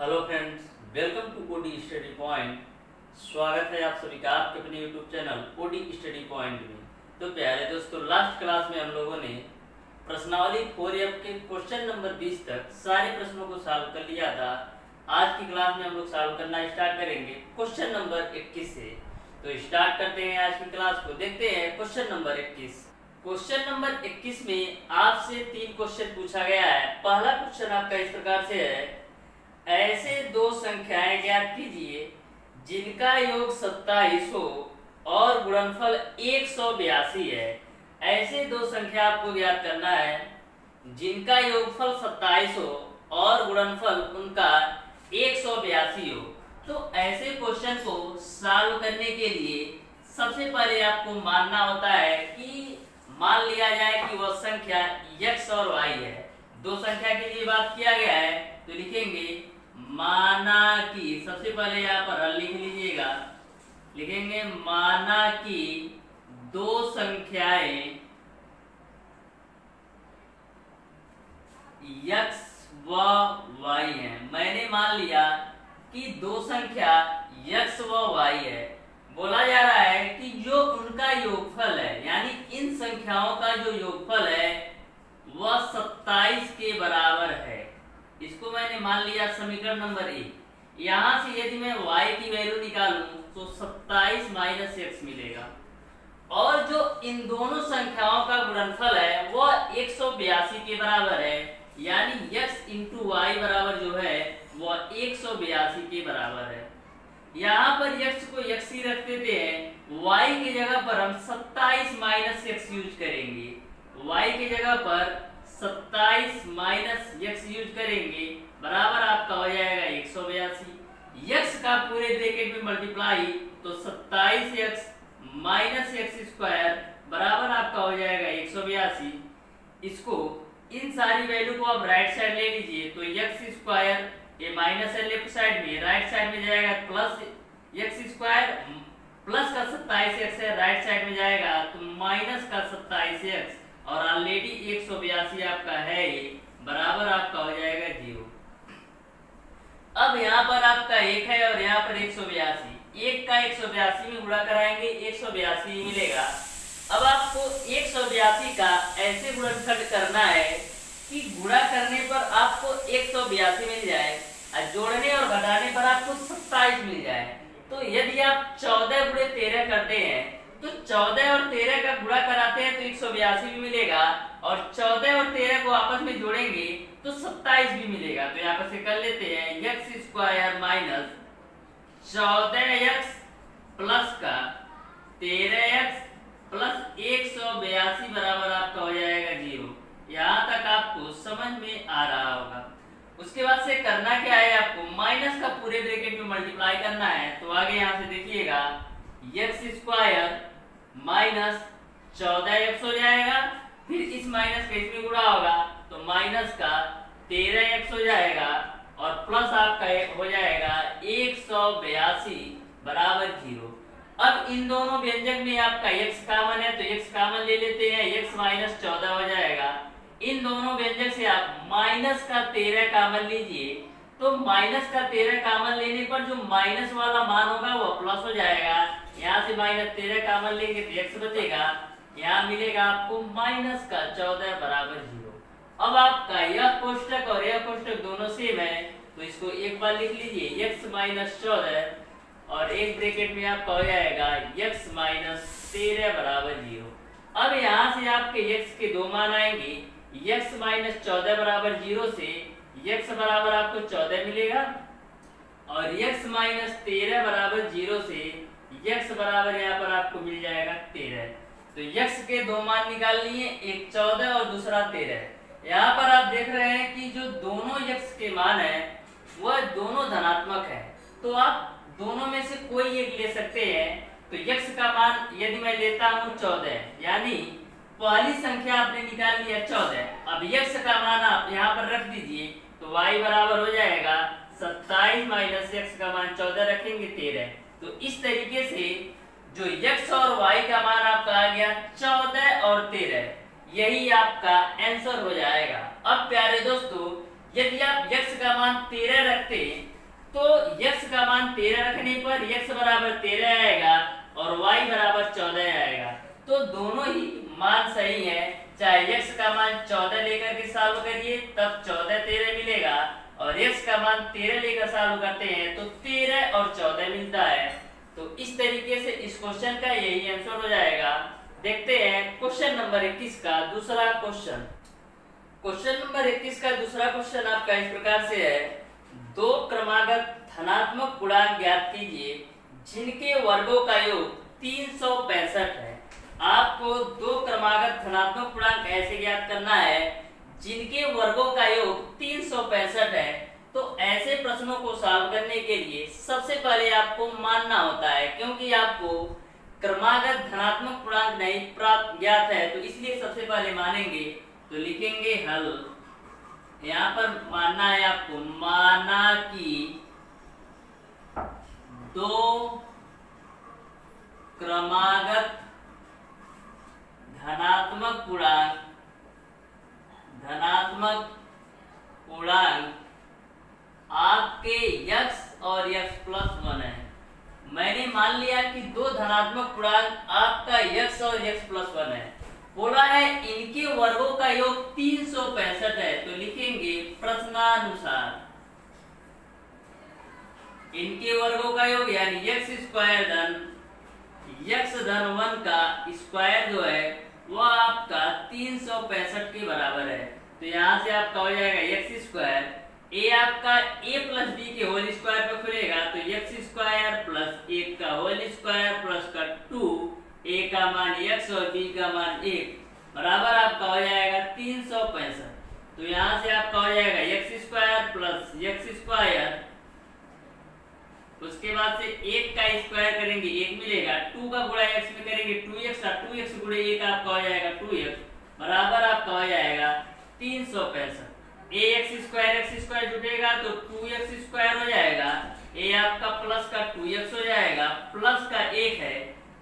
Hello friends, welcome to OD study point. स्वागत है आप सभी का आपके अपने YouTube channel OD study point में। तो प्यारे दोस्तों, लास्ट क्लास में हम लोगों ने प्रश्नावली 4F के क्वेश्चन नंबर 20 तक सारे प्रश्नों को सॉल्व कर लिया था। आज की क्लास में हम लोग सॉल्व करना स्टार्ट करेंगे क्वेश्चन नंबर 21 से। तो स्टार्ट करते हैं आज की क्लास को। देखते हैं क्वेश्चन नंबर 21। क्वेश्चन नंबर 21 में आपसे 3 क्वेश्चन पूछा गया है। पहला क्वेश्चन आपका इस प्रकार से है, ऐसे दो संख्याएं ज्ञात कीजिए जिनका योग 27 हो और गुणनफल 182 है। ऐसे दो संख्या आपको ज्ञात करना है जिनका योगफल 27 हो और गुणनफल उनका 182 हो। तो ऐसे क्वेश्चन को सॉल्व करने के लिए सबसे पहले आपको मानना होता है कि मान लिया जाए कि वह संख्या x और y है। दो संख्या के लिए बात किया गया है तो लिखेंगे माना कि, सबसे पहले यहाँ पर हल लिख लीजिएगा, लिखेंगे माना कि दो संख्याएं x व y हैं। मैंने मान लिया कि दो संख्या x व y है। बोला जा रहा है कि जो उनका योगफल है, यानी इन संख्याओं का जो योगफल है वह 27 के बराबर है। इसको मैंने मान लिया समीकरण नंबर 1। यहां से यदि मैं y की वैल्यू निकालूं तो 27 माइनस x मिलेगा और जो इन दोनों संख्याओं का गुणनफल है वह 182 के बराबर है, यानी x इंटू वाई बराबर जो है वह 182 के बराबर है। यहाँ पर x को x ही रख देते हैं, y की जगह पर हम 27 माइनस x यूज करेंगे। y की जगह पर 27 माइनस x यूज करेंगे, बराबर आपका हो जाएगा 182। x का पूरे ब्रैकेट में मल्टीप्लाई तो 27x माइनस एक्स स्क्वायर बराबर आपका हो जाएगा 182। इसको इन सारी वैल्यू को आप राइट साइड ले लीजिए तो x स्क्वायर ये माइनस है लेफ्ट साइड में, राइट साइड में जाएगा प्लस एक्स स्क्वायर, प्लस का 27x है राइट साइड में जाएगा तो माइनस का 27x और ऑलरेडी 182 आपका है ये, बराबर आपका हो जाएगा 0। अब यहाँ पर आपका 1 है और यहाँ पर 182, 1 का 182 में गुणा कराएंगे 182 मिलेगा। अब आपको 182 का ऐसे गुणनखंड करना है कि गुणा करने पर आपको 182 मिल जाए और जोड़ने और घटाने पर आपको 27 मिल जाए। तो यदि आप 14 गुणे 13 करते हैं तो 14 और 13 का गुणा कराते हैं तो 182 भी मिलेगा और 14 और 13 को आपस में जोड़ेंगे तो 27 भी मिलेगा। तो यहाँ पर से कर लेते हैं x square minus 14x plus का 13x प्लस 182 बराबर आपका हो जाएगा 0। यहाँ तक आपको समझ में आ रहा होगा। उसके बाद से करना क्या है, आपको माइनस का पूरे ब्रैकेट में मल्टीप्लाई करना है। तो आगे यहाँ से देखिएगा एक्स स्क्वायर माइनस 14x हो जाएगा, फिर इस माइनस का इसमें गुणा होगा तो माइनस का 13x हो जाएगा और प्लस आपका हो जाएगा 182 बराबर 0। अब इन दोनों व्यंजक में आपका x कॉमन है तो x कॉमन ले लेते हैं, x माइनस 14 हो जाएगा। इन दोनों व्यंजक से आप माइनस का 13 कॉमन लीजिए तो माइनस का 13 कॉमन लेने पर जो माइनस वाला मान होगा वो प्लस हो जाएगा। यहाँ से माइनस 13 कॉमन लेंगे तो x बचेगा, यहाँ मिलेगा आपको माइनस का 14 बराबर 0। अब आपका यह कोष्टक और यह कोष्टक दोनों सेम है तो इसको एक बार लिख लीजिए x माइनस 14 और एक ब्रैकेट में आपका हो जाएगा x माइनस 13 बराबर 0। अब यहाँ से आपके x के दो मान आएंगे, x माइनस 14 बराबर 0 से x बराबर आपको 14 मिलेगा और x माइनस 13 बराबर 0 से x बराबर यहाँ पर आपको मिल जाएगा 13। तो x के दो मान निकाल लिए, एक 14 और दूसरा 13। यहाँ पर आप देख रहे हैं कि जो दोनों x के मान है वह दोनों धनात्मक है, तो आप दोनों में से कोई एक ले सकते हैं। तो x का मान यदि मैं लेता हूँ 14, यानी पहली संख्या आपने निकाल लिया 14। अब x का मान आप यहाँ पर रख दीजिए तो y बराबर हो जाएगा 27 माइनस x का मान 14 रखेंगे 13। तो इस तरीके से जो x और y का मान आपका आ गया 14 और 13, यही आपका आंसर हो जाएगा। अब प्यारे दोस्तों, यदि आप x का मान 13 रखते तो x का मान 13 रखने पर x बराबर 13 आएगा और y बराबर 14 आएगा। तो दोनों ही मान सही है, चाहे x का मान 14 लेकर के सॉल्व करिए तब 14 13 मिलेगा, और x का मान 13 लेकर सॉल्व करते हैं तो 13 और 14 मिलता है। तो इस तरीके से इस क्वेश्चन का यही आंसर हो जाएगा। देखते हैं क्वेश्चन नंबर 21 का दूसरा क्वेश्चन। क्वेश्चन नंबर 21 का दूसरा क्वेश्चन आपका इस प्रकार से है, दो क्रमागत धनात्मक पूर्णांक ज्ञात कीजिए जिनके वर्गों का योग 365 है। आपको दो क्रमागत धनात्मक पूर्णांक ऐसे ज्ञात करना है जिनके वर्गों का योग 365 है। तो ऐसे प्रश्नों को सॉल्व करने के लिए सबसे पहले आपको मानना होता है, क्योंकि आपको क्रमागत धनात्मक पूर्णांक नहीं प्राप्त ज्ञात है, तो इसलिए सबसे पहले मानेंगे। तो लिखेंगे हल, यहाँ पर मानना है आपको, माना कि दो क्रमागत धनात्मक पूर्णांक आपके x और x+1 है। मैंने मान लिया कि दो धनात्मक पूर्णांक आपका x और x+1 है। बोला है इनके वर्गों का योग 365 है, तो लिखेंगे प्रश्नानुसार इनके वर्गों का योग यानी x धन 1 का स्क्वायर जो है वो आपका 365 के बराबर है। तो यहाँ से आपका हो जाएगा x स्क्वायर, ए आपका a प्लस बी के होल स्क्वायर पे खुलेगा तो x स्क्वायर प्लस 1 का होल स्क्वायर प्लस का 2, a का मान x और b का मान 1 बराबर आपका हो जाएगा 365। तो यहाँ से आपका हो जाएगा x square plus x square, उसके बाद से 1 का स्क्वायर करेंगे 1 मिलेगा, 2 का गुणा x में करेंगे 2x का 2x गुणे 1 आपका हो जाएगा 2x बराबर आपका हो जाएगा 365। x स्क्वायर जुटेगा तो 2x स्क्वायर हो जाएगा, a आपका प्लस का 2x हो जाएगा, प्लस का 1 है,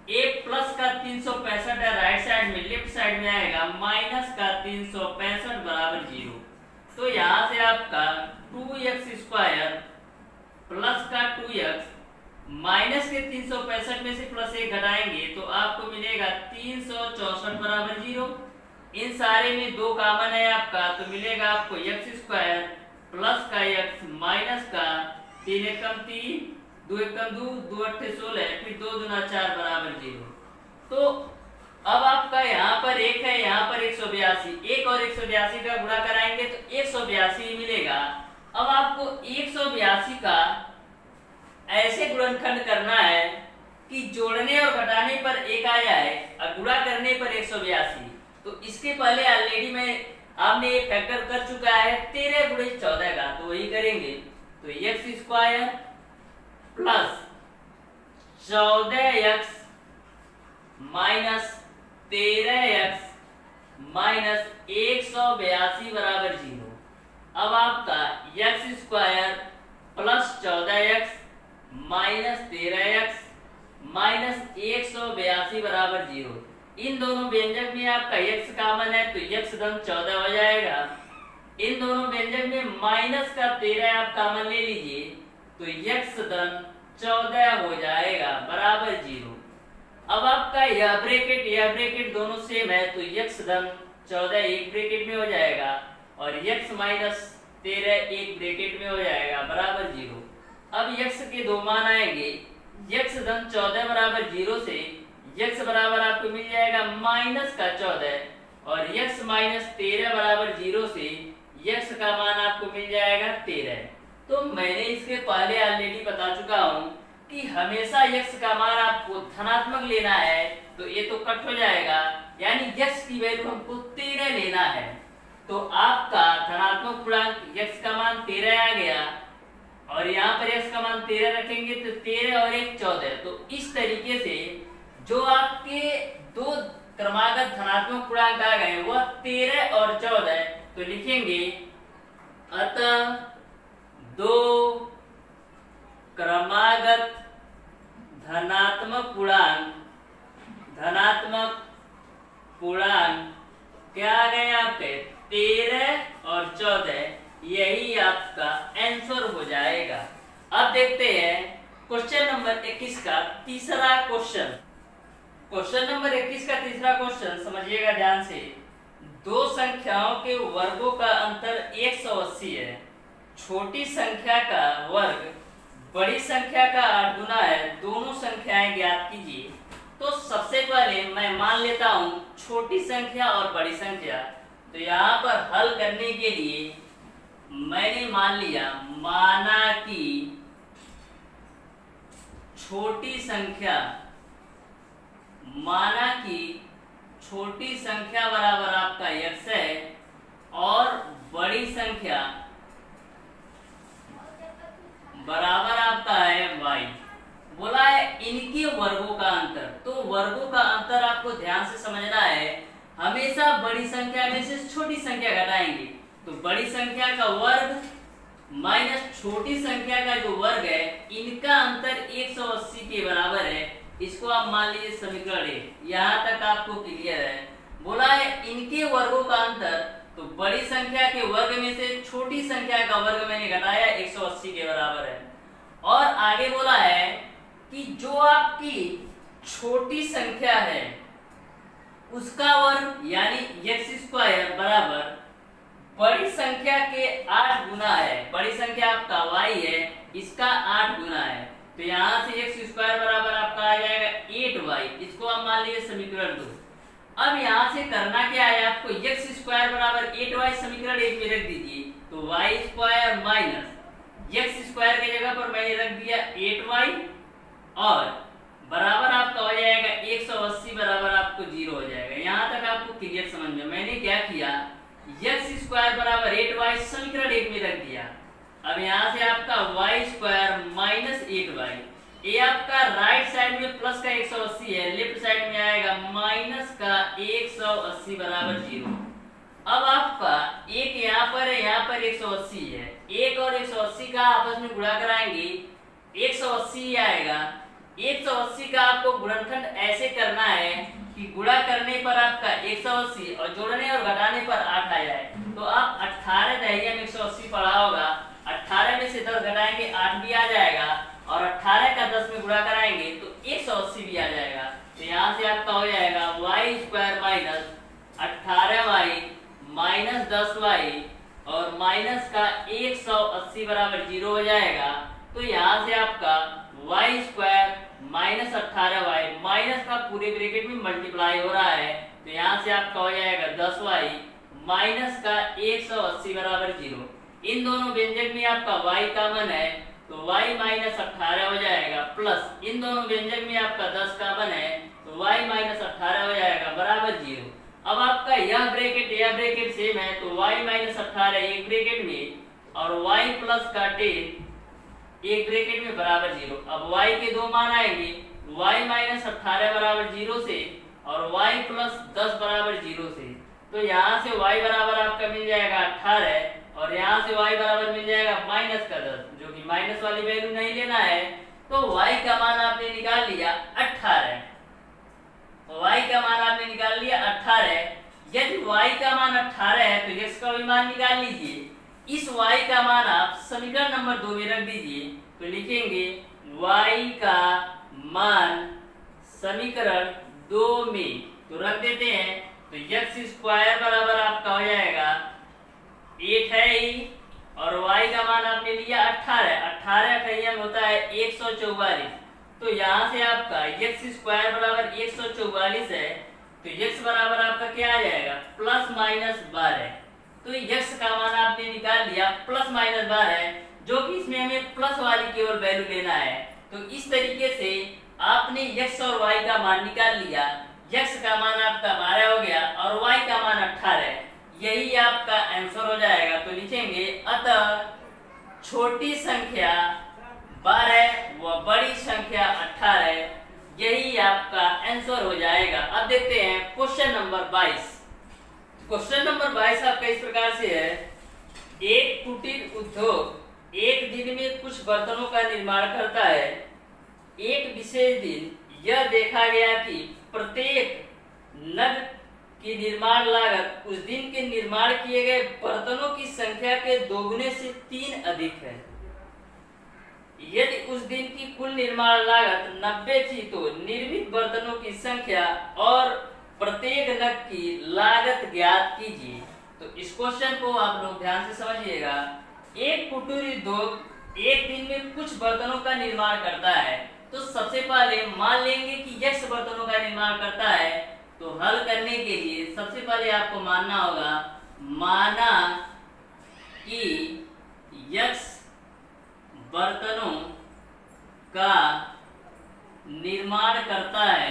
a प्लस का 365 है राइट साइड में, लेफ्ट साइड में आएगा माइनस का 365 बराबर 0। तो यहाँ से आपका 2x स्क्वायर प्लस का 2x माइनस के 365 में से प्लस 1 घटाएंगे तो आपको मिलेगा 364 बराबर 0। इन सारे में 2 कॉमन है आपका, तो मिलेगा आपको x स्क्वायर प्लस का x माइनस का 3 एकम 3 2 एकम 2 2 अट्ठे 16 फिर 2 दूना 4 बराबर 0। तो अब आपका यहाँ पर 1 है, यहाँ पर 182, 1 और 182 का गुणा कराएंगे तो 182 मिलेगा। अब आपको 182 का ऐसे गुणनखंड करना है कि जोड़ने और घटाने पर 1 आ जाए और गुणा करने पर 182। तो इसके पहले ऑलरेडी में आपने ये फैक्टर कर चुका है 13 गुणे 14 का, तो वही करेंगे। तो x square plus 14x minus 13x minus 182 बराबर 0। अब आपका x square plus 14x minus 13x minus 182 बराबर 0। इन दोनों व्यंजक में आपका x कॉमन है तो x धन 14 हो जाएगा। इन दोनों व्यंजक में माइनस का 13 आप कॉमन ले लीजिए तो x धन 14 हो जाएगा बराबर 0। अब आपका यह ब्रैकेट दोनों सेम है तो x धन 14 एक ब्रैकेट में हो जाएगा और x माइनस 13 एक ब्रैकेट में हो जाएगा बराबर 0। अब x के दो मान आएंगे, x धन 14 बराबर 0 से x बराबर आपको मिल जाएगा माइनस का 14 और x माइनस 13 बराबर 0 से x का मान आपको मिल जाएगा 13। तो मैंने इसके पहले ऑलरेडी बता चुका हूँ कि हमेशा x का मान आपको धनात्मक लेना है, तो ये तो कट हो जाएगा यानी x की वैल्यू हमको 13 लेना है। तो आपका धनात्मक पूर्णांक x का मान 13 आ गया और यहाँ पर x का मान 13 रखेंगे तो 13 और 1 14। तो इस तरीके से जो आपके दो क्रमागत धनात्मक पूर्णांक आ गए वह 13 और 14। तो लिखेंगे अतः दो क्रमागत धनात्मक पूर्णांक क्या आ गए आपके 13 और 14, यही आपका आंसर हो जाएगा। अब देखते हैं क्वेश्चन नंबर 21 का तीसरा क्वेश्चन। क्वेश्चन नंबर 21 का तीसरा क्वेश्चन समझिएगा ध्यान से। दो संख्याओं के वर्गों का अंतर 180 है। छोटी संख्या का वर्ग बड़ी संख्या का 8 गुना है। दोनों संख्याएं ज्ञात कीजिए। तो सबसे पहले मैं मान लेता हूं छोटी संख्या और बड़ी संख्या। तो यहाँ पर हल करने के लिए मैंने मान लिया, माना कि छोटी संख्या, माना कि छोटी संख्या बराबर आपका x है और बड़ी संख्या बराबर आपका है y। बोला है इनके वर्गों का अंतर। तो वर्गों का अंतर आपको ध्यान से समझना है। हमेशा बड़ी संख्या में से छोटी संख्या घटाएंगे। तो बड़ी संख्या का वर्ग माइनस छोटी संख्या का जो वर्ग है, इनका अंतर 180 के बराबर है। इसको आप मान लीजिए समीकरण ए। यहाँ तक आपको क्लियर है। बोला है इनके वर्गों का अंतर, तो बड़ी संख्या के वर्ग में से छोटी संख्या का वर्ग मैंने घटाया 180 के बराबर है। और आगे बोला है कि जो आपकी छोटी संख्या है उसका वर्ग यानी x² बराबर बड़ी संख्या के 8 गुना है। बड़ी संख्या आपका y है, इसका 8 गुना है। तो यहाँ से x² बराबर आपका आ जाएगा 8y। इसको आप मान लीजिए समीकरण 2। अब यहाँ से करना क्या है आपको, x² बराबर 8y समीकरण 1 में रख दीजिए। तो y² माइनस x² की जगह पर मैंने रख दिया 8y और बराबर आपका हो जाएगा 180 बराबर आपको 0 हो जाएगा। यहाँ तक आपको क्लियर समझ में। मैंने क्या किया, x² बराबर 8y समीकरण 1 में रख दिया। अब यहाँ से आपका y² माइनस 8y, ये आपका राइट साइड में प्लस का 180 है, लेफ्ट साइड में आएगा माइनस का 180 बराबर 0। अब आपका एक यहाँ पर है, यहाँ पर 180 है। 1 और 180 का आपस में गुणा कराएंगे 180 आएगा। 180 का आपको गुणनखंड ऐसे करना है कि गुणा करने पर आपका 180 और जोड़ने और घटाने पर 8 आ जाए। तो आप 18 दहिया में 180 पढ़ा होगा, 18 में से 10 घटाएंगे 8 भी आ जाएगा और 18 का 10 में गुणा कराएंगे तो 180 भी आ जाएगा। तो यहाँ से आपका हो जाएगा y² minus 18y minus 10y और माइनस का 180 बराबर 0 हो जाएगा। तो यहाँ से आपका y² माइनस 18y माइनस का पूरे ब्रैकेट में मल्टीप्लाई हो रहा है। तो यहाँ से आपका हो जाएगा 10y माइनस का 180 बराबर 0। इन दोनों व्यंजक में आपका y कॉमन है तो y माइनस 18 हो जाएगा, प्लस इन दोनों व्यंजक में आपका 10 कॉमन है तो y माइनस 18 हो जाएगा बराबर 0। अब आपका यह ब्रैकेट सेम है तो y माइनस 18 एक ब्रैकेट में और y प्लस का 10 एक ब्रैकेट में बराबर 0। अब y के दो मान आएंगे, y माइनस 18 बराबर 0 से और y प्लस 10 बराबर 0 से। तो यहाँ से y बराबर आपका मिल जाएगा 18 और यहाँ से y बराबर मिल जाएगा माइनस का 10, जो कि माइनस वाली वैल्यू नहीं लेना है। तो y का मान आपने निकाल लिया 18। y का मान आपने निकाल लिया 18। यदि y का मान 18 है तो x का भी मान निकाल लीजिए। इस y का मान आप समीकरण नंबर 2 में रख दीजिए। तो लिखेंगे y का मान समीकरण 2 में, तो रख देते हैं। तो x² बराबर आपका हो जाएगा 8 है ही और y का मान आपने लिया 18। 18 अठैया में होता है 144। तो यहाँ से आपका x² बराबर 144 है तो x बराबर आपका क्या आ जाएगा, प्लस माइनस 12। तो x का मान आपने निकाल लिया प्लस माइनस 12, जो कि इसमें हमें प्लस वाली केवल वैल्यू लेना है। तो इस तरीके से आपने x और y का मान निकाल लिया। x का मान आपका 12 हो गया और y का मान 18। यही आपका आंसर हो जाएगा। तो लिखेंगे अतः छोटी संख्या 12 व बड़ी संख्या 18। यही आपका आंसर हो जाएगा। अब देखते हैं क्वेश्चन नंबर 22। क्वेश्चन नंबर 22 आपका इस प्रकार से है, एक कुटीर उद्योग एक दिन में कुछ बर्तनों का निर्माण करता है। एक विशेष दिन यह देखा गया कि प्रत्येक नग की निर्माण लागत उस दिन के निर्माण किए गए बर्तनों की संख्या के दोगुने से 3 अधिक है। यदि उस दिन की कुल निर्माण लागत 90 थी तो निर्मित बर्तनों की संख्या और प्रत्येक नग की लागत ज्ञात कीजिए। तो इस क्वेश्चन को आप लोग ध्यान से समझिएगा। एक कुटीर उद्योग एक दिन में कुछ बर्तनों का निर्माण करता है। तो सबसे पहले मान लेंगे कि यक्ष बर्तनों का निर्माण करता है। तो हल करने के लिए सबसे पहले आपको मानना होगा, माना कि यक्ष बर्तनों का निर्माण करता है,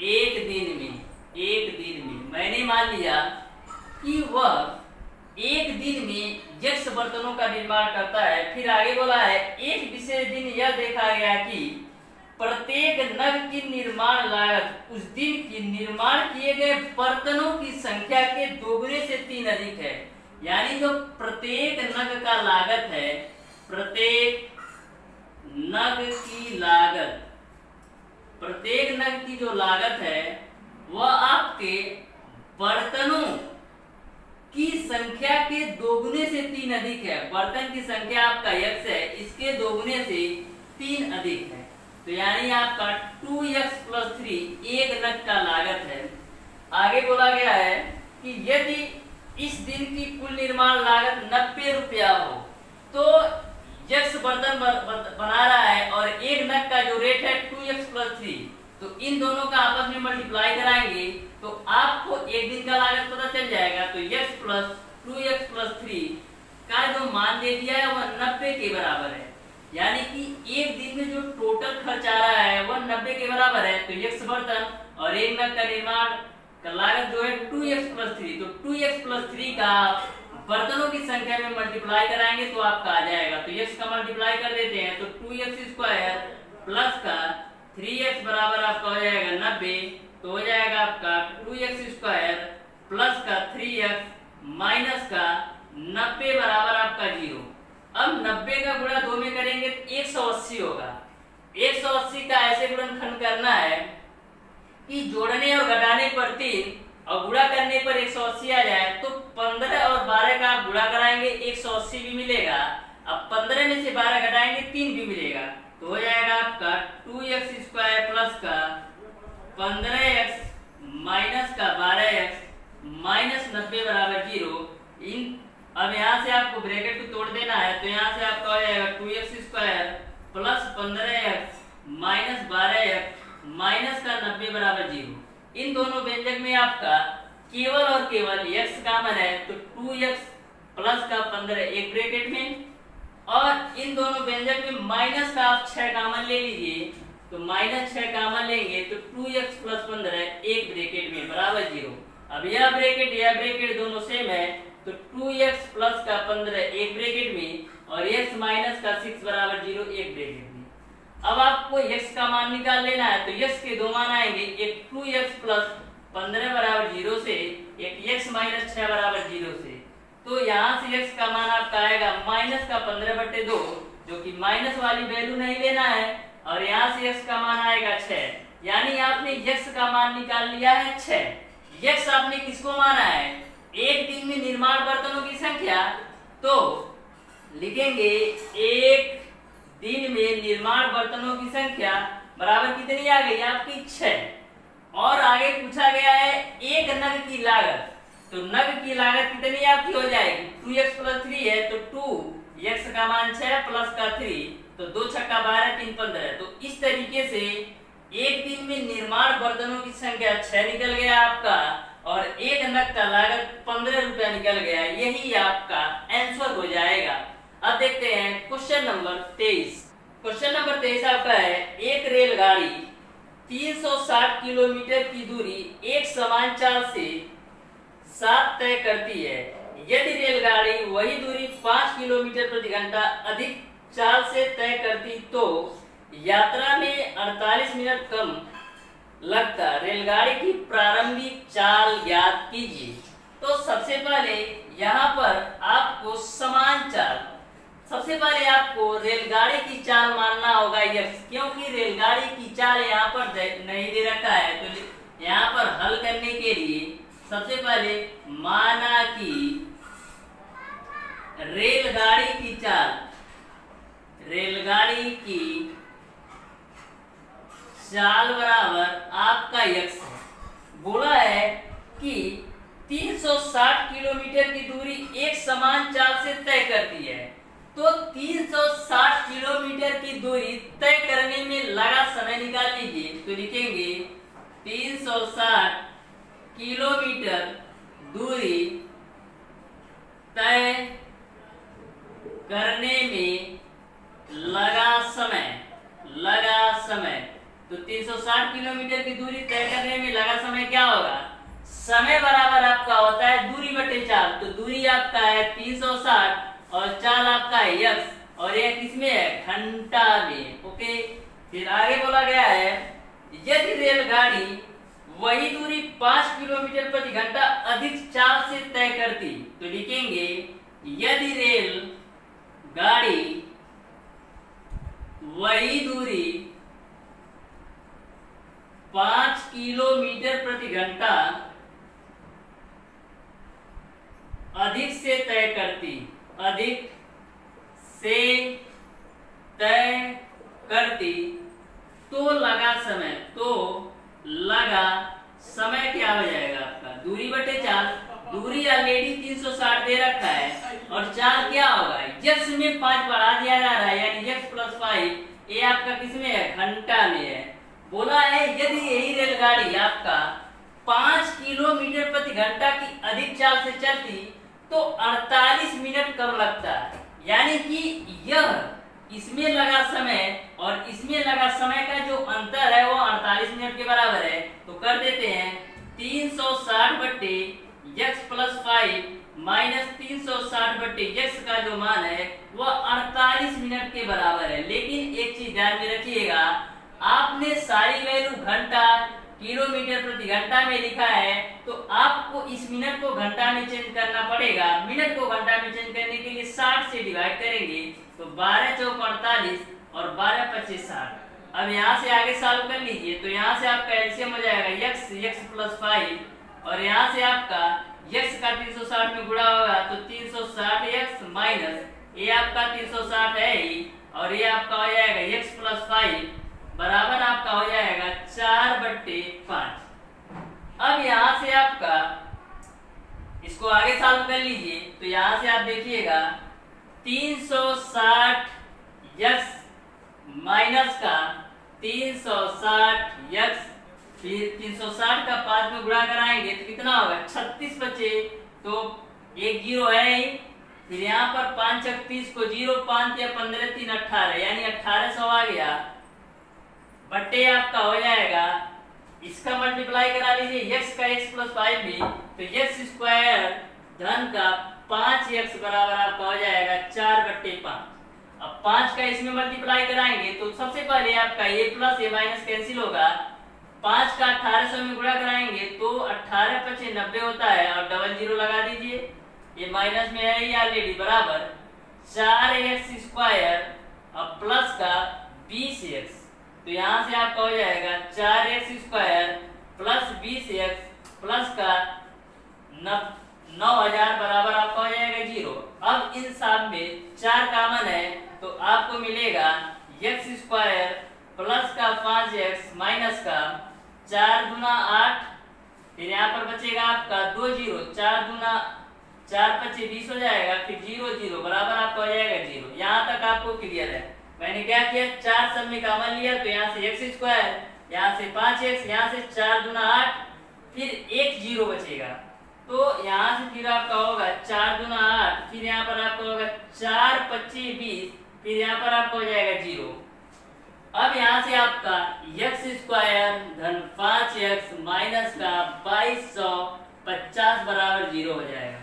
एक दिन में मैंने मान लिया कि वह एक दिन में यक्ष बर्तनों का निर्माण करता है। फिर आगे बोला है, एक विशेष दिन यह देखा गया कि प्रत्येक नग की निर्माण लागत उस दिन की निर्माण किए गए बर्तनों की संख्या के दोगुने से 3 अधिक है। यानी जो प्रत्येक नग का लागत है, प्रत्येक नग की जो लागत है वह आपके बर्तनों की संख्या के दोगुने से 3 अधिक है। बर्तन की संख्या आपका यक्ष है, इसके दोगुने से 3 अधिक है। तो यानी आपका 2x + 3 एक नग का लागत है। आगे बोला गया है कि यदि इस दिन की कुल निर्माण लागत 90 रुपया हो तो यक्ष बर्तन बना रहा है और एक नग का जो रेट है 2x + 3, तो इन दोनों का आपस में मल्टीप्लाई कराएंगे तो आपको एक दिन का लागत पता चल जाएगा। तो x + 2x + 3 का जो मान दे दिया है वह 90 के बराबर है। यानी कि एक दिन में जो टोटल खर्च आ रहा है वह 90 के बराबर है। तो यक्ष बर्तन और एक नग का निर्माण का लागत जो है 2x + 3, तो 2x + 3 का बर्तनों की संख्या में मल्टीप्लाई कराएंगे तो आपका आ जाएगा। तो यक्ष का मल्टीप्लाई कर देते हैं तो 2x² प्लस का 3x बराबर आपका हो जाएगा 90। तो हो जाएगा आपका 2x² प्लस का 3x माइनस का 90 बराबर आपका 0। अब 90 का गुणा 2 में करेंगे तो 180 होगा। 180 का ऐसे गुणनखंड करना है कि जोड़ने और घटाने पर 3 और गुणा करने पर 180 आ जाए। तो 15 और 12 का आप गुणा कराएंगे 180 भी मिलेगा। अब 15 में से 12 घटाएंगे 3 भी मिलेगा। तो हो जाएगा आपका 2x² प्लस का 15x माइनस का 12x माइनस 90 बराबर 0। अब यहाँ से आपको ब्रैकेट को तोड़ देना है। तो यहाँ से आपका हो जाएगा 2x² plus 15x minus 12x minus का 90 बराबर 0। इन दोनों व्यंजक में आपका केवल और केवल x कॉमन है। तो 2x प्लस का 15 एक ब्रैकेट में, और इन दोनों व्यंजक में माइनस का आप 6 कॉमन ले लीजिए। तो -6 कॉमन लेंगे तो 2x + 15 एक ब्रैकेट में बराबर 0। अब यह ब्रैकेट दोनों सेम है। तो 2x प्लस का 15 एक ब्रैकेट में और x माइनस का 6 बराबर 0 एक ब्रैकेट में। अब आपको x का मान निकाल लेना है। तो x के दो मान आएंगे, एक 2x प्लस 15 बराबर 0 से, एक x माइनस 6 बराबर 0 से। तो यहाँ से x का मान आपका आएगा माइनस का 15/2, जो कि माइनस वाली वैल्यू नहीं लेना है, और यहाँ से x का मान आएगा 6। यानी आपने x का मान निकाल लिया है 6। x आपने किसको माना है? एक दिन में निर्माण बर्तनों की संख्या। तो लिखेंगे एक दिन में निर्माण बर्तनों की संख्या बराबर कितनी आ गई आपकी 6। और आगे पूछा गया है एक नग की लागत। तो नग की लागत कितनी आपकी हो जाएगी? 2x + 3 है तो 2x का मान 6 प्लस का 3, तो 2 × 12 3 15। तो इस तरीके से एक दिन में निर्माण बर्तनों की संख्या 6 निकल गया आपका, और एक नग का लागत 15 रुपया निकल गया। यही आपका आंसर हो जाएगा। अब देखते हैं क्वेश्चन नंबर 23। क्वेश्चन नंबर 23 आपका है, एक रेलगाड़ी 360 किलोमीटर की दूरी एक समान चाल से 7 तय करती है। यदि रेलगाड़ी वही दूरी 5 किलोमीटर प्रति घंटा अधिक चाल से तय करती तो यात्रा में 48 मिनट कम लगता। रेलगाड़ी की प्रारंभिक चाल ज्ञात कीजिए। तो सबसे पहले यहाँ पर आपको समान चाल, सबसे पहले आपको रेलगाड़ी की चाल मानना होगा x, क्योंकि रेलगाड़ी की चाल यहाँ पर नहीं दे रखा है। तो यहाँ पर हल करने के लिए सबसे पहले माना कि रेलगाड़ी की चाल बराबर आपका यक्स है। बोला है कि 360 किलोमीटर की दूरी एक समान चाल से तय करती है। तो 360 किलोमीटर की दूरी तय करने में लगा समय निकाल लीजिए। तो लिखेंगे 360 किलोमीटर दूरी तय करने में लगा समय। तो 360 किलोमीटर की दूरी तय करने में लगा समय क्या होगा? समय बराबर आपका होता है दूरी बटे चाल। तो दूरी आपका है 360 और चाल आपका है यक्स और यह किसमें है? घंटा में। ओके, फिर आगे बोला गया है यदि रेलगाड़ी वही दूरी 5 किलोमीटर प्रति घंटा अधिक चाल से तय करती। तो लिखेंगे यदि रेल गाड़ी वही दूरी 5 किलोमीटर प्रति घंटा अधिक से तय करती तो लगा समय क्या हो जाएगा आपका? दूरी बटे चाल। दूरी ऑलरेडी 360 दे रखा है और चाल क्या होगा? यक्स में 5 बढ़ा दिया जा रहा है यानी यक्स प्लस 5। ये आपका किसमें है? घंटा में है। बोला है यदि यही रेलगाड़ी आपका 5 किलोमीटर प्रति घंटा की अधिक चाल से चलती तो 48 मिनट कम लगता है। यानी कि यह इसमें लगा समय और इसमें लगा समय का जो अंतर है वो 48 मिनट के बराबर है। तो कर देते हैं 360 बट्टे यक्स प्लस 5 माइनस 360 बट्टे यक्स का जो मान है वह 48 मिनट के बराबर है। लेकिन एक चीज ध्यान में रखिएगा, आपने सारी वैल्यू घंटा किलोमीटर प्रति घंटा में लिखा है तो आपको इस मिनट को घंटा में चेंज करना पड़ेगा। मिनट को घंटा में चेंज करने के लिए 60 से डिवाइड करेंगे तो 12 चौक 48 और 12 25 60। अब यहाँ से आगे सॉल्व कर लीजिए। तो यहाँ से आपका एलसीएम हो जाएगा यक्स प्लस 5 और यहाँ से आपका यक्स का 360 में गुणा होगा तो 360 यक्स माइनस ये आपका 360 है ही और ये आपका हो जाएगा यक्स प्लस 5 बराबर आपका हो जाएगा 4/5। अब यहाँ से आपका इसको आगे सॉल्व कर लीजिए। तो यहाँ से आप देखिएगा 360 यक्स माइनस का 360 यक्स फिर 360 का 5 में गुणा कराएंगे तो कितना होगा? 36 बचे तो एक जीरो है ही। फिर यहाँ पर 5 36 को 0 5 या 15 3 18 यानी 1800 आ गया बट्टे आपका हो जाएगा। इसका मल्टीप्लाई करा लीजिए x का x प्लस 5 में तो x स्क्वायर धन का 5x बराबर आपका हो जाएगा 4/5। अब 5 का इसमें मल्टीप्लाई कराएंगे तो सबसे पहले आपका a plus a minus cancel होगा। 5 का 1800 में गुणा कराएंगे तो 18 5 90 होता है और डबल जीरो लगा दीजिए। ये माइनस में है ये ऑलरेडी बराबर 4x स्क्वायर अब प्लस का 20x। तो यहाँ से आपका हो जाएगा 4x square plus 20x plus का 9000 बराबर आपका हो जाएगा 0। अब इन सब में 4 कॉमन है तो आपको मिलेगा x स्क्वायर प्लस का 5x माइनस का 4 दूना 8 फिर यहाँ पर बचेगा आपका 2 0 4 दूना 4 25 20 हो जाएगा फिर 0 0 बराबर आपका हो जाएगा 0। यहाँ तक आपको क्लियर है। मैंने क्या किया 4 सब में कॉमन लिया तो यहाँ से x स्क्वायर यहाँ से 5x यहाँ से 4 दूना 8 फिर 1 0 बचेगा। तो यहाँ से फिर आपका होगा 4 दूना 8 फिर यहाँ पर आपका होगा 4 25 20 फिर यहाँ पर आपका हो जाएगा 0। अब यहाँ से आपका x स्क्वायर धन 5x माइनस का 2250 बराबर 0 हो जाएगा।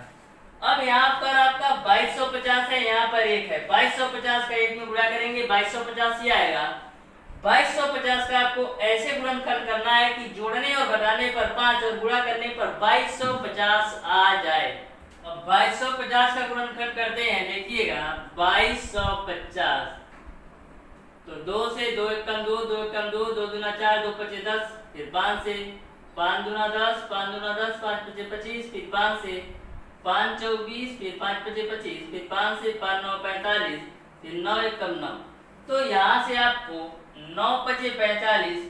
अब यहाँ पर आपका 2250 है यहाँ पर 1 है 2250 का 1 में गुणा करेंगे 2250 ही आएगा। 2250 का आपको ऐसे गुणनखंड करना है कि जोड़ने और घटाने पर 5 और गुणा करने पर 2250 आ जाए। अब 2250 का गुणनखंड करते हैं देखिएगा 2250 तो 2 से 2 एकम 2 2 एकम 2 2 दूना 4 2 5 10 फिर 5 से 5 दूना 10 5 दूना 10 5 5 25 फिर 5 से 5 24 फिर 5 5 25 फिर 5 से 5 9 45 फिर 9 एकम 9 तो यहाँ से आपको 9 पचे 45,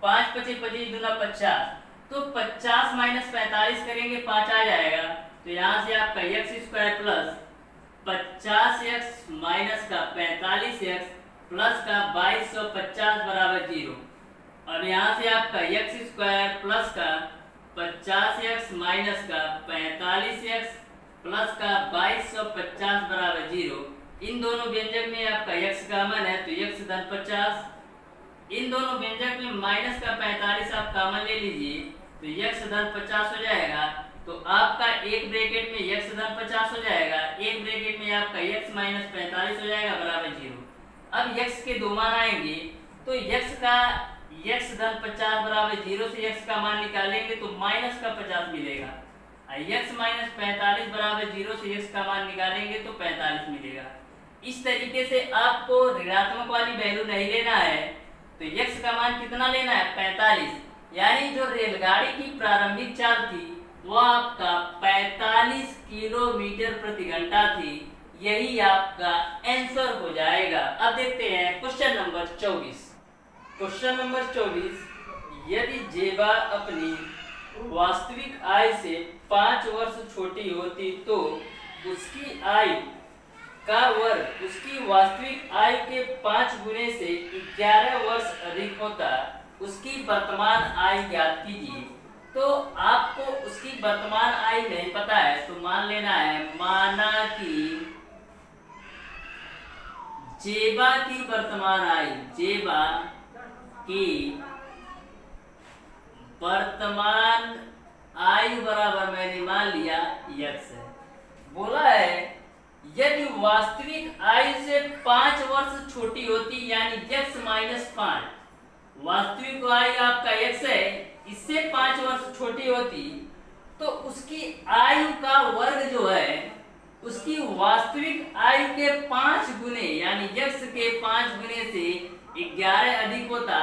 5 पचे 25 दूना 50, तो 50 माइनस 45 करेंगे 5 आ जाएगा। तो यहाँ से आपका x square plus 50x minus का 45x प्लस का 2250 बराबर 0। और यहाँ से आपका एक्स स्क्वायर प्लस का 50x माइनस का 45x प्लस का 2250 बराबर 0। इन दोनों व्यंजक में आपका x कॉमन है तो x धन 50, इन दोनों व्यंजक में माइनस का 45 आप कॉमन ले लीजिए तो x धन 50 हो जाएगा। तो आपका एक ब्रैकेट में x धन 50 हो जाएगा, एक ब्रैकेट में आपका x माइनस 45 हो जाएगा बराबर 0। अब x के दो मान आएंगे तो x धन 50 बराबर 0 से x का मान निकालेंगे तो माइनस का 50 मिलेगा। x माइनस 45 बराबर 0 से x का मान निकालेंगे तो 45 मिलेगा। इस तरीके से आपको ऋणात्मक वाली वैल्यू नहीं लेना है तो x का मान कितना लेना है 45, यानी जो रेलगाड़ी की प्रारंभिक चाल थी वो आपका 45 किलोमीटर प्रति घंटा थी। यही आपका आंसर हो जाएगा। अब देखते हैं क्वेश्चन नंबर 24। क्वेश्चन नंबर 24, यदि जेबा अपनी वास्तविक आयु से 5 वर्ष छोटी होती तो उसकी आयु का वर्ग उसकी वास्तविक आयु के 5 गुने से 11 वर्ष अधिक होता। उसकी वर्तमान आयु ज्ञात कीजिए। तो आपको उसकी वर्तमान आयु नहीं पता है तो मान लेना है, माना कि जेबा की वर्तमान आयु, जेबा की वर्तमान आयु बराबर मैंने मान लिया x है। बोला है यदि वास्तविक आयु से 5 वर्ष छोटी होती यानी x माइनस 5, वास्तविक आयु आपका x है, इससे 5 वर्ष छोटी होती तो उसकी आयु का वर्ग जो है उसकी वास्तविक आयु के 5 गुने यानी x के 5 गुने से 11 अधिक होता।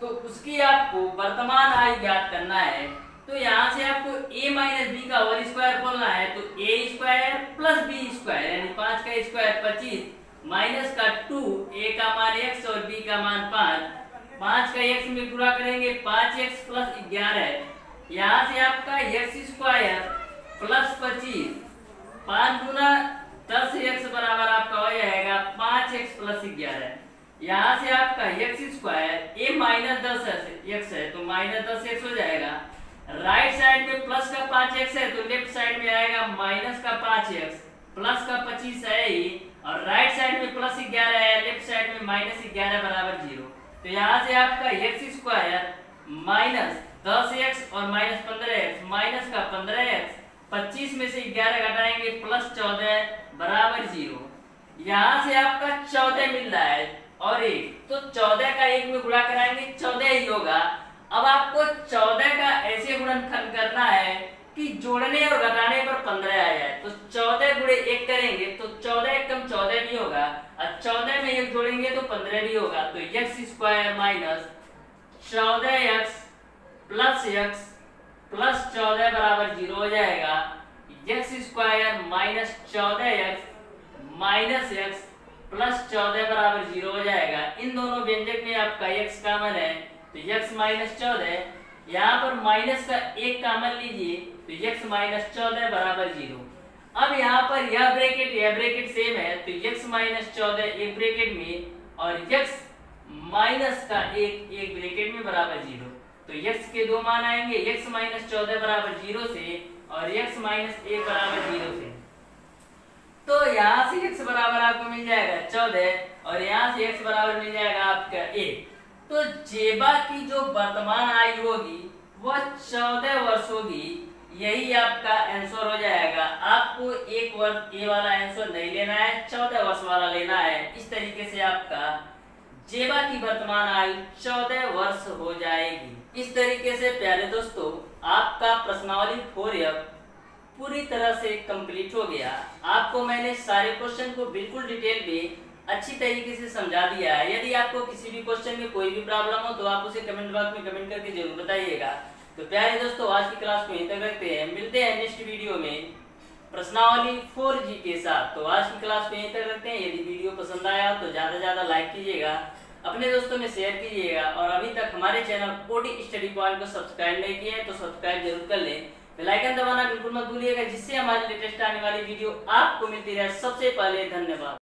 तो उसकी आपको वर्तमान आयु ज्ञात करना है। तो यहाँ से आपको a माइनस बी का होल स्क्वायर बोलना है तो a square plus b square यानी 5 का स्क्वायर 25 माइनस का 2, a का मान x और b का मान 5, 5 का x में पूरा करेंगे 5x प्लस 11। यहाँ से आपका x स्क्वायर प्लस 25, 5 गुना 10x बराबर आपका हो जाएगा 5x प्लस 11। यहाँ से आपका x square a minus 10x है तो माइनस 10x हो जाएगा। राइट साइड में प्लस का 5x है तो लेफ्ट साइड में आएगा माइनस का 5x, प्लस का 25 है ही और राइट साइड में प्लस 11 है, लेफ्ट साइड में माइनस 11 बराबर 0। तो यहाँ से आपका x स्क्वायर माइनस 10x और माइनस 15x, माइनस का 15x, 25 में से 11 घटाएंगे प्लस 14 बराबर 0। यहाँ से आपका 14 मिल रहा है और 1, तो 14 का 1 में गुणा कराएंगे 14 ही होगा। अब आपको 14 का ऐसे गुणनखंड करना है कि जोड़ने और घटाने पर 15 आ जाए। तो 14 गुणे 1 करेंगे तो 14 कम 14 भी होगा और 14 में 1 जोड़ेंगे तो 15 भी होगा। तो x square minus 14x plus 14 बराबर 0 हो जाएगा। x square minus 14x minus x plus 14 बराबर 0 हो जाएगा। इन दोनों व्यंजक में आपका x कॉमन है तो x माइनस 14, यहाँ पर माइनस का 1 कॉमन लीजिए तो x माइनस 14 बराबर 0। अब यहाँ पर यह ब्रैकेट सेम है तो x माइनस 14 एक ब्रैकेट में और x माइनस का एक ब्रैकेट में बराबर 0। तो x के दो मान आएंगे, x माइनस 14 बराबर 0 से और x माइनस 1 बराबर 0 से। तो यहाँ से x बराबर आपको मिल जाएगा 14 और यहाँ से x बराबर मिल जाएगा आपका 1। तो जेबा की जो वर्तमान आयु होगी वह 14 वर्ष होगी। यही आपका आंसर हो जाएगा। आपको एक वर्ष ए वाला आंसर नहीं लेना है, 14 वर्ष वाला लेना है। इस तरीके से आपका जेबा की वर्तमान आयु 14 वर्ष हो जाएगी। इस तरीके से प्यारे दोस्तों आपका प्रश्नावली 4F पूरी तरह से कंप्लीट हो गया। आपको मैंने सारे क्वेश्चन को बिल्कुल डिटेल में अच्छी तरीके से समझा दिया है। यदि आपको किसी भी क्वेश्चन में कोई भी प्रॉब्लम हो तो आप उसे कमेंट बॉक्स में कमेंट करके जरूर बताइएगा। तो प्यारे दोस्तों आज की क्लास को यहीं तक रखते हैं, मिलते हैं नेक्स्ट वीडियो में। प्रश्नावली 4G के साथ। तो आज की क्लास को यहीं तक रखते हैं। यदि वीडियो पसंद आया तो ज़्यादा से ज़्यादा लाइक कीजिएगा, अपने दोस्तों में शेयर कीजिएगा, और अभी तक हमारे चैनल ओडी स्टडी पॉइंट को सब्सक्राइब नहीं किया है तो सब्सक्राइब जरूर कर लें। बेल आइकन दबाना बिल्कुल मत भूलिएगा, जिससे हमारी लेटेस्ट आने वाली वीडियो आपको मिलती रहे सबसे पहले। धन्यवाद।